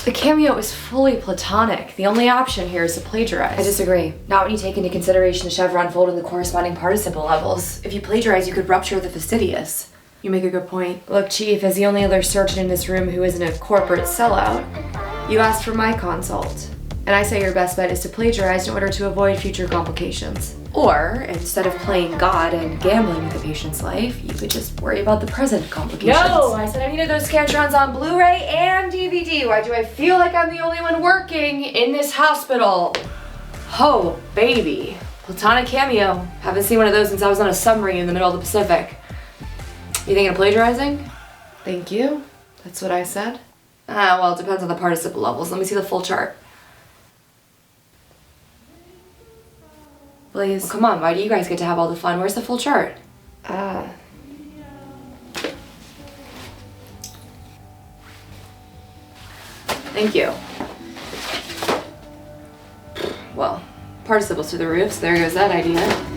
The cameo is fully platonic. The only option here is to plagiarize. I disagree. Not when you take into consideration the chevron fold and the corresponding participle levels. If you plagiarize, you could rupture the fastidious. You make a good point. Look, Chief, as the only other surgeon in this room who isn't a corporate sellout, you asked for my consult. And I say your best bet is to plagiarize in order to avoid future complications. Or, instead of playing God and gambling with the patient's life, you could just worry about the present complications. No! I said I needed those Scantrons on Blu-ray and DVD. Why do I feel like I'm the only one working in this hospital? Oh, baby. Platonic Cameo. Haven't seen one of those since I was on a submarine in the middle of the Pacific. You thinking of plagiarizing? Thank you. That's what I said. Well, it depends on the participle levels. Let me see the full chart. Please. Well, come on, why do you guys get to have all the fun? Where's the full chart? Thank you. Well, participles through the roof, so there goes that idea.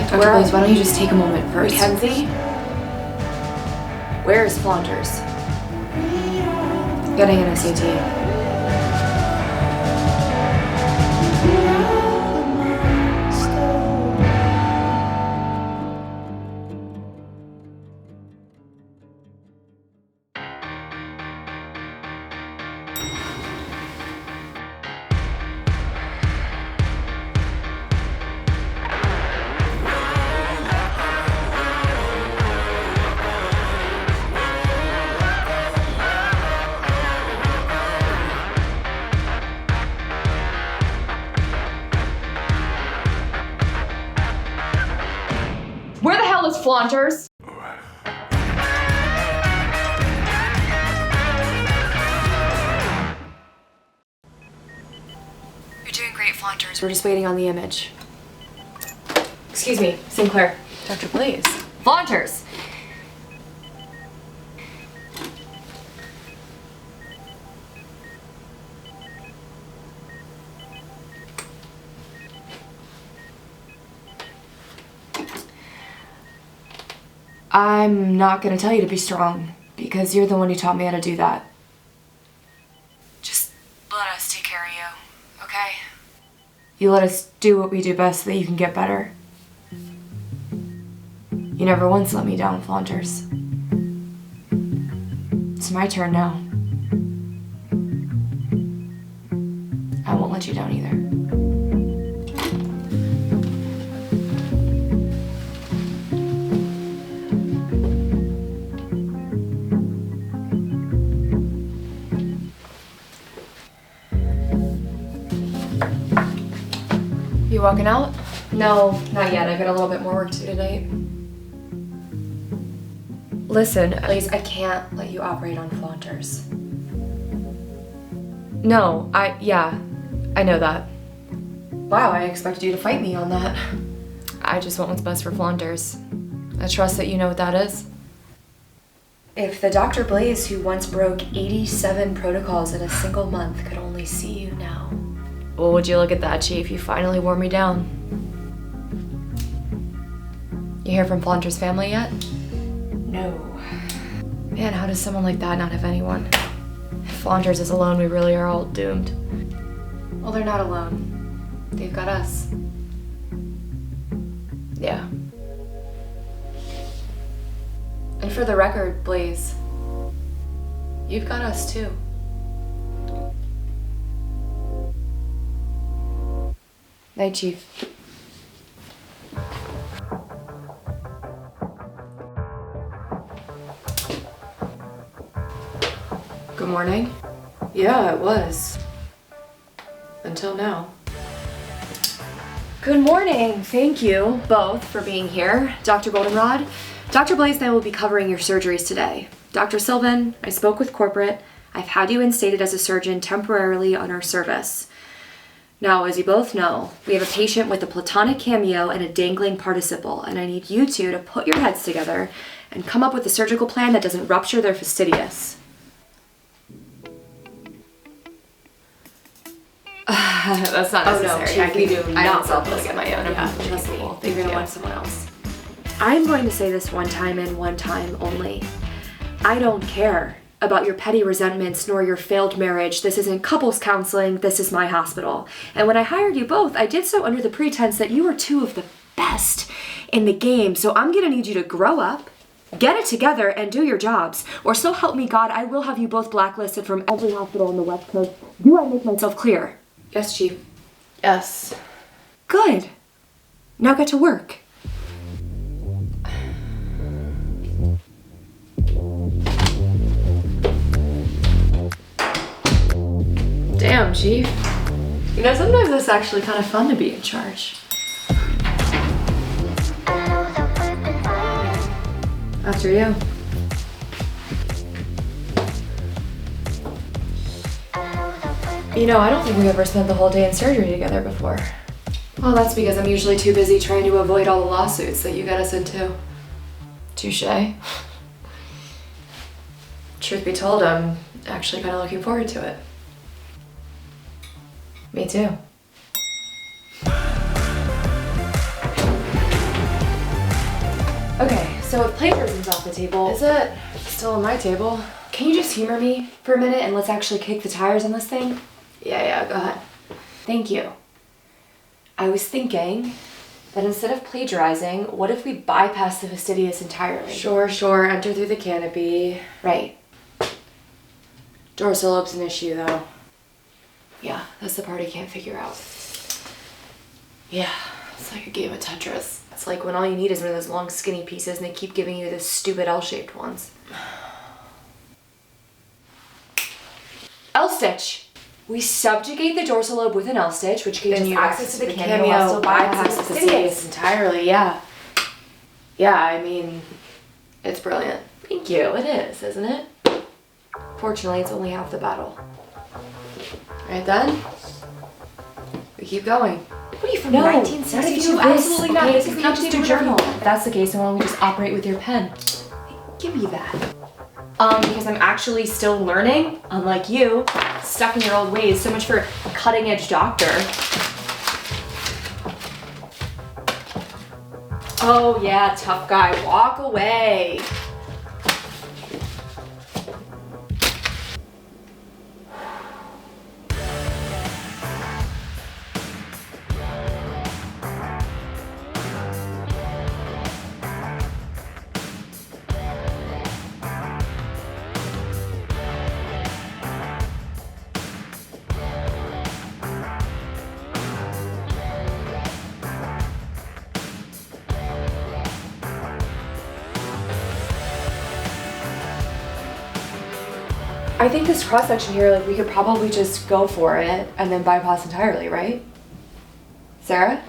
Dr. Blaze, why don't you just take a moment first? Mackenzie? Where is Flaunters? Getting an SAT. Where the hell is Flaunters? You're doing great, Flaunters. We're just waiting on the image. Excuse me, Sinclair. Dr. Blaze. Flaunters! I'm not gonna tell you to be strong, because you're the one who taught me how to do that. Just let us take care of you, okay? You let us do what we do best so that you can get better. You never once let me down, Flaunters. It's my turn now. I won't let you down either. You walking out? No, not yet. I've got a little bit more work to do tonight. Listen, Please, I can't let you operate on Flaunters. No, yeah, I know that. Wow, I expected you to fight me on that. I just want what's best for Flaunters. I trust that you know what that is. If the Dr. Blaze who once broke 87 protocols in a single month could only see you now. Well, would you look at that, Chief? You finally wore me down. You hear from Flaunters' family yet? No. Man, how does someone like that not have anyone? If Flaunters is alone, we really are all doomed. Well, they're not alone. They've got us. Yeah. And for the record, Blaze, you've got us too. Night, Chief. Good morning. Yeah, it was. Until now. Good morning. Thank you both for being here. Dr. Goldenrod, Dr. Blaze and I will be covering your surgeries today. Dr. Sylvan, I spoke with corporate. I've had you instated as a surgeon temporarily on our service. Now, as you both know, we have a patient with a Platonic Cameo and a dangling participle, and I need you two to put your heads together and come up with a surgical plan that doesn't rupture their fastidious. That's not Oh necessary. no, Chief, I can we do I not can sell self-look at my own. Yeah, I'm trust me. capable. You're gonna want someone else. I'm going to say this one time and one time only. I don't care about your petty resentments nor your failed marriage. This isn't couples counseling, this is my hospital. And when I hired you both, I did so under the pretense that you were two of the best in the game. So I'm gonna need you to grow up, get it together, and do your jobs. Or so help me God, I will have you both blacklisted from every hospital in the West Coast. Do I make myself clear? Yes, Chief. Yes. Good. Now get to work. Damn, Chief. You know, sometimes it's actually kind of fun to be in charge. After you. You know, I don't think we ever spent the whole day in surgery together before. Well, that's because I'm usually too busy trying to avoid all the lawsuits that you get us into. Touché. Truth be told, I'm actually kind of looking forward to it. Me too. Okay, so if plagiarism's off the table... Is it still on my table? Can you just humor me for a minute and let's actually kick the tires on this thing? Yeah, go ahead. Thank you. I was thinking that instead of plagiarizing, what if we bypass the fastidious entirely? Sure, enter through the canopy. Right. Dorsal lobe's an issue though. Yeah, that's the part I can't figure out. Yeah, it's like a game of Tetris. It's like when all you need is one of those long skinny pieces and they keep giving you the stupid L-shaped ones. L-stitch! We subjugate the dorsal lobe with an L-stitch, which gives us access to the cameo while still bypassing the fastidious entirely, yeah. Yeah, I mean, it's brilliant. Thank you, it is, isn't it? Fortunately, it's only half the battle. Right then, we keep going. What are you from No, 1962? absolutely not. This is an just updated a journal. If that's the case, then why don't we just operate with your pen? Give me that. Because I'm actually still learning, unlike you, stuck in your old ways. So much for cutting edge doctor. Oh yeah, tough guy, walk away. I think this cross section here, like we could probably just go for it and then bypass entirely, right? Sarah?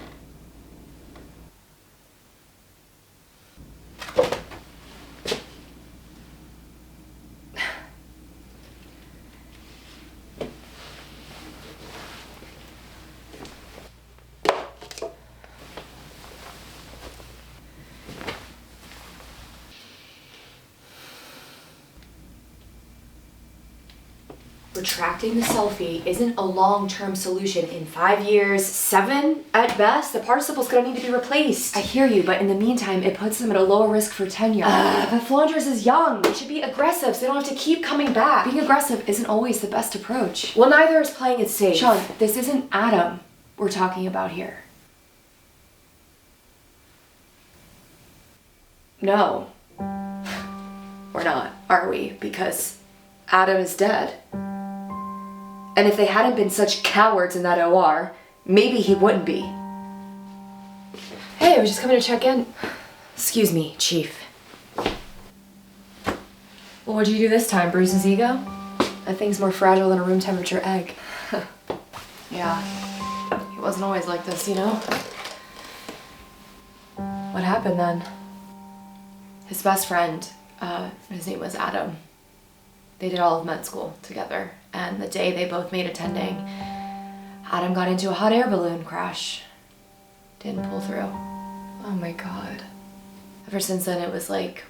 Retracting the selfie isn't a long-term solution. In 5 years, 7 at best, the participle's gonna need to be replaced. I hear you, but in the meantime, it puts them at a lower risk for tenure. But Flaunters is young. They should be aggressive so they don't have to keep coming back. Being aggressive isn't always the best approach. Well, neither is playing it safe. Sean, this isn't Adam we're talking about here. No. We're not, are we? Because Adam is dead. And if they hadn't been such cowards in that OR, maybe he wouldn't be. Hey, I was just coming to check in. Excuse me, Chief. Well, what'd you do this time? Bruise his ego? That thing's more fragile than a room temperature egg. Yeah. He wasn't always like this, you know? What happened then? His best friend, his name was Adam. They did all of med school together, and the day they both made attending, Adam got into a hot air balloon crash. Didn't pull through. Oh my God. Ever since then, it was like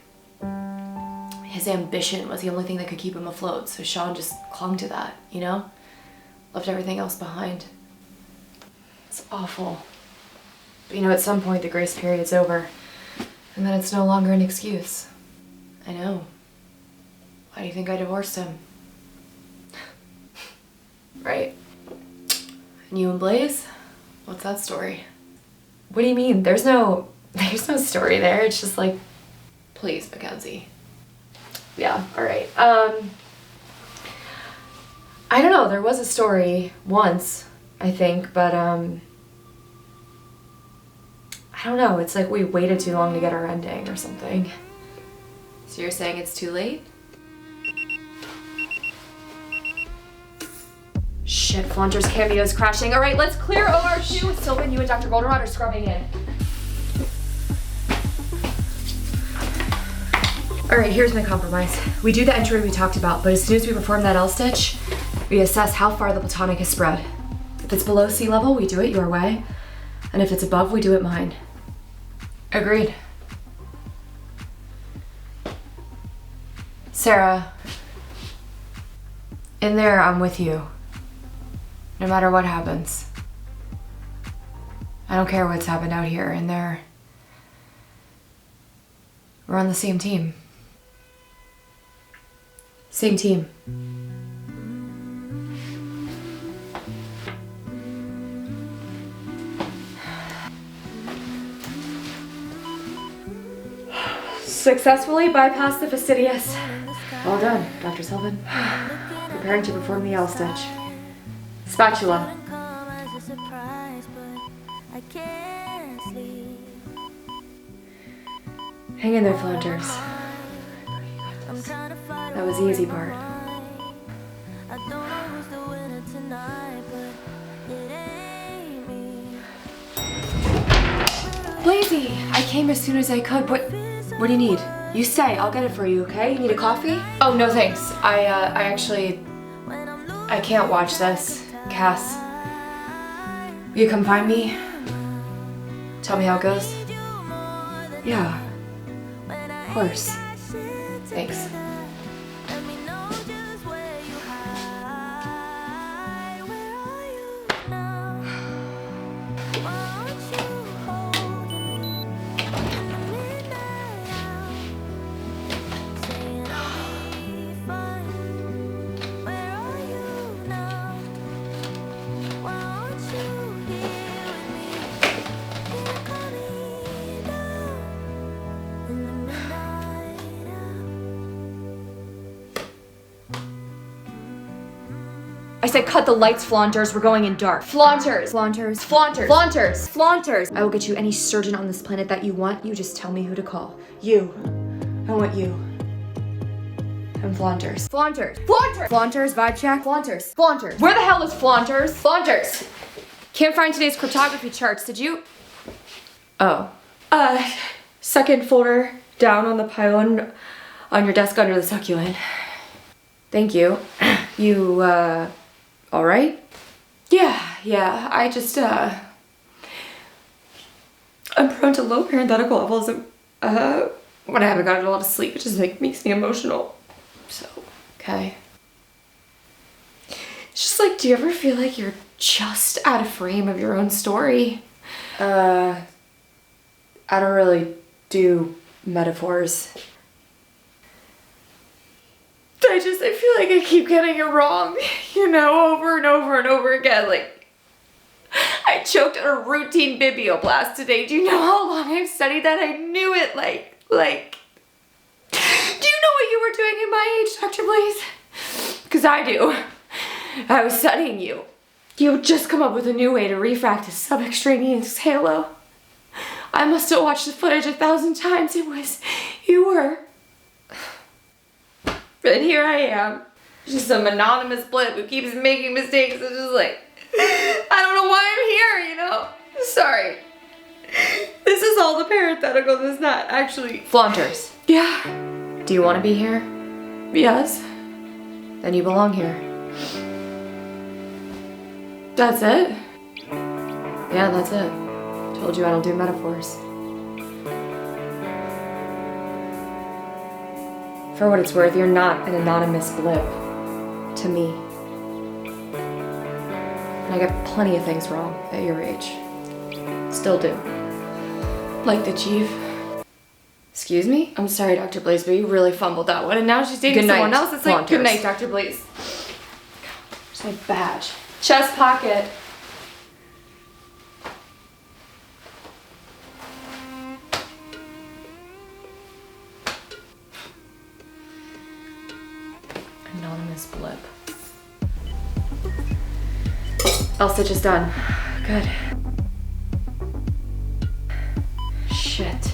his ambition was the only thing that could keep him afloat, so Sean just clung to that, you know? Left everything else behind. It's awful. But you know, at some point the grace period's over. And then it's no longer an excuse. I know. Why do you think I divorced him? Right. And you and Blaze? What's that story? What do you mean? There's no story there. It's just like, please, Mackenzie. Yeah, alright. I don't know, there was a story once, I think, but I don't know, it's like we waited too long to get our ending or something. So you're saying it's too late? Shit, Flaunters Cameo is crashing. Alright, let's clear OR2. Sylvan, you and Dr. Goldenrod are scrubbing in. Alright, here's my compromise. We do the entry we talked about, but as soon as we perform that L-stitch, we assess how far the Platonic has spread. If it's below sea level, we do it your way. And if it's above, we do it mine. Agreed. Sarah, in there, I'm with you. No matter what happens. I don't care what's happened out here. In there, we're on the same team. Same team. Successfully bypassed the fastidious. Well done, Dr. Sylvan. Preparing to perform the L-stitch. Spatula. Hang in there, Flaunters. That was the easy part. Blazy, I came as soon as I could. What do you need? You stay, I'll get it for you, okay? You need a coffee? Oh, no thanks. I can't watch this. Cass, will you come find me? Tell me how it goes? Yeah, of course. Thanks. I said cut the lights, Flaunters. We're going in dark. Flaunters! Flaunters! Flaunters! Flaunters! Flaunters! I will get you any surgeon on this planet that you want. You just tell me who to call. You. I want you. And Flaunters. Flaunters! Flaunters! Flaunters, vibe check. Flaunters. Flaunters. Where the hell is Flaunters? Flaunters! Can't find today's cryptography charts. Did you? Oh. Second folder down on the pile on your desk under the succulent. Thank you. You, all right? Yeah, I just, I'm prone to low parenthetical levels of, when I haven't gotten a lot of sleep. It just makes me emotional. So, okay. It's just like, do you ever feel like you're just out of frame of your own story? I don't really do metaphors. I feel like I keep getting it wrong, you know, over and over and over again. Like, I choked on a routine biblioblast today. Do you know how long I've studied that? I knew it, like, do you know what you were doing at my age, Dr. Blaze? Because I do. I was studying you. You had just come up with a new way to refract a sub-extraneous halo. I must have watched the footage 1,000 times. You were. And here I am, just some anonymous blip who keeps making mistakes. It's just like, I don't know why I'm here, you know? Sorry. This is all the parenthetical, this is not actually. Flaunters. Yeah. Do you want to be here? Yes. Then you belong here. That's it? Yeah, that's it. Told you I don't do metaphors. For what it's worth, you're not an anonymous blip to me. And I get plenty of things wrong at your age. Still do. Like the chief. Excuse me? I'm sorry, Dr. Blaze, but you really fumbled that one. And now she's dating Good night, someone else. It's like, Flaunters. good night, Dr. Blaze. It's my badge. Chest pocket. Anonymous blip. L-stitch is done. Good. Shit.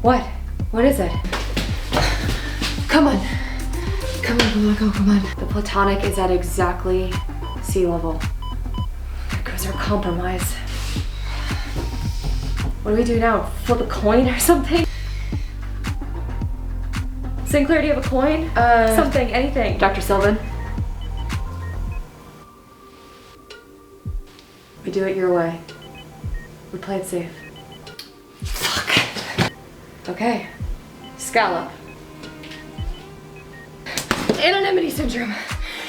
What? What is it? Come on. Come on. The Platonic is at exactly sea level. Because they're compromised. What do we do now? Flip a coin or something? Sinclair, do you have a coin? Something, anything. Dr. Sylvan? We do it your way. We play it safe. Fuck. Okay. Scallop. Anonymity syndrome.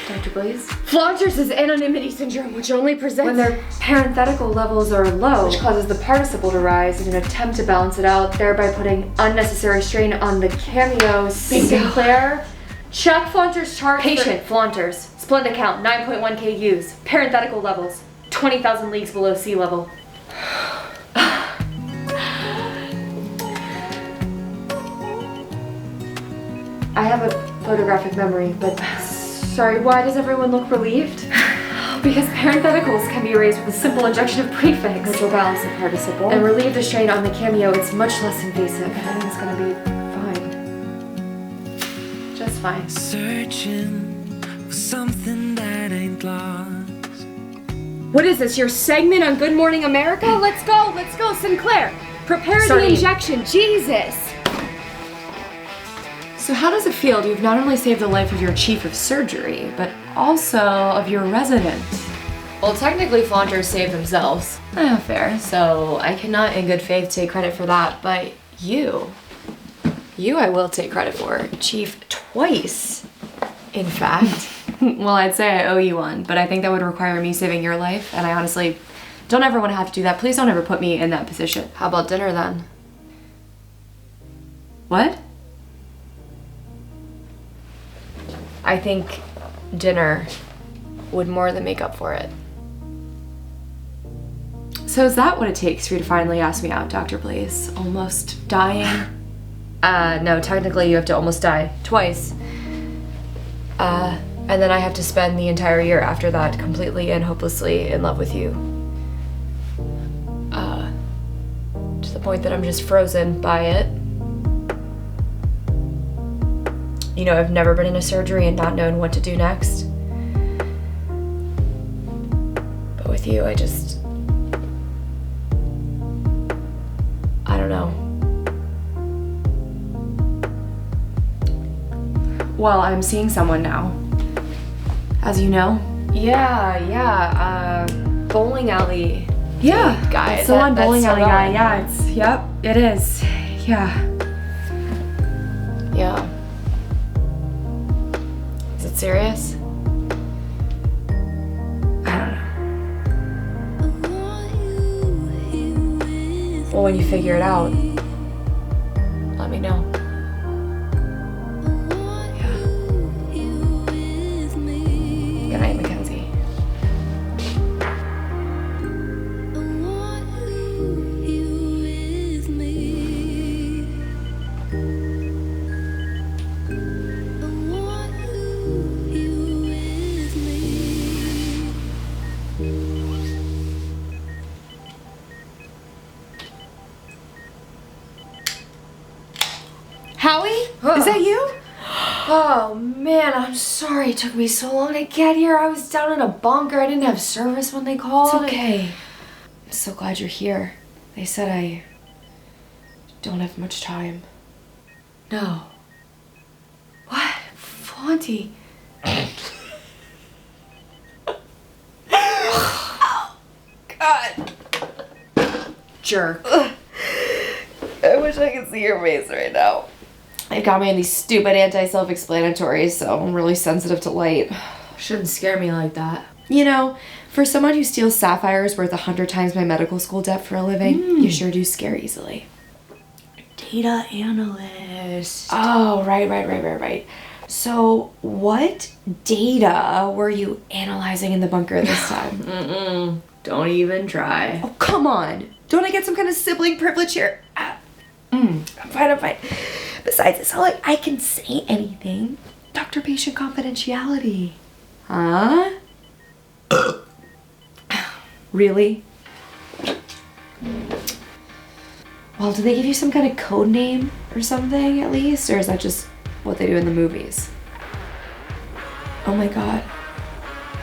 Dr. Blaze? Flaunters is anonymity syndrome, which only presents When their parenthetical levels are low, which causes the participle to rise in an attempt to balance it out, thereby putting unnecessary strain on the cameo. Sinclair. Check Flaunters' chart. Patient, Flaunters. Splendid count, 9.1 KUs. Parenthetical levels, 20,000 leagues below sea level. I have a photographic memory, but sorry, why does everyone look relieved? Because parentheticals can be erased with a simple injection of prefix, which will balance the participle and relieve the strain on the cameo. It's much less invasive. I think it's gonna be fine. Just fine. Searching for something that ain't lost. What is this, your segment on Good Morning America? Let's go, Sinclair. Prepare the injection, Jesus. So how does it feel? You've not only saved the life of your chief of surgery, but also of your resident. Well, technically Flaunters saved themselves. Fair. So I cannot in good faith take credit for that, but you I will take credit for. Chief, twice, in fact. Well, I'd say I owe you one, but I think that would require me saving your life, and I honestly don't ever want to have to do that. Please don't ever put me in that position. How about dinner then? What? I think dinner would more than make up for it. So is that what it takes for you to finally ask me out, Dr. Blaze? Almost dying? No, technically you have to almost die twice. And then I have to spend the entire year after that completely and hopelessly in love with you. To the point that I'm just frozen by it. You know, I've never been in a surgery and not known what to do next. But with you, I don't know. Well, I'm seeing someone now. As you know. Yeah, bowling alley. Yeah, guy. It's the one bowling that's alley still guy. going. Yeah, it is. Yeah. Yeah. Is it serious? I don't know. Well, when you figure it out, let me know. Good night, Mackenzie. Howie? Is that you? Oh man, I'm sorry it took me so long to get here. I was down in a bunker. I didn't have service when they called. It's okay. I'm so glad you're here. They said I don't have much time. No. What? Fonty. Oh, God. Jerk. I wish I could see your face right now. It got me in these stupid anti-self-explanatories, so I'm really sensitive to light. Shouldn't scare me like that. You know, for someone who steals sapphires worth 100 times my medical school debt for a living, you sure do scare easily. Data analyst. Oh, right. So, what data were you analyzing in the bunker this time? Don't even try. Oh, come on. Don't I get some kind of sibling privilege here? I'm fine. Besides, it's not like I can say anything. Doctor-patient confidentiality. Huh? Really? Well, do they give you some kind of code name or something at least? Or is that just what they do in the movies? Oh my god.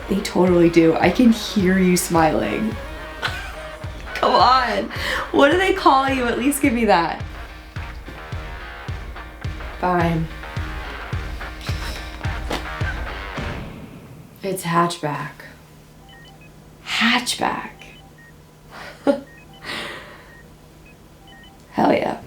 They totally do. I can hear you smiling. Come on. What do they call you? At least give me that. Fine. It's hatchback. Hatchback. Hell yeah.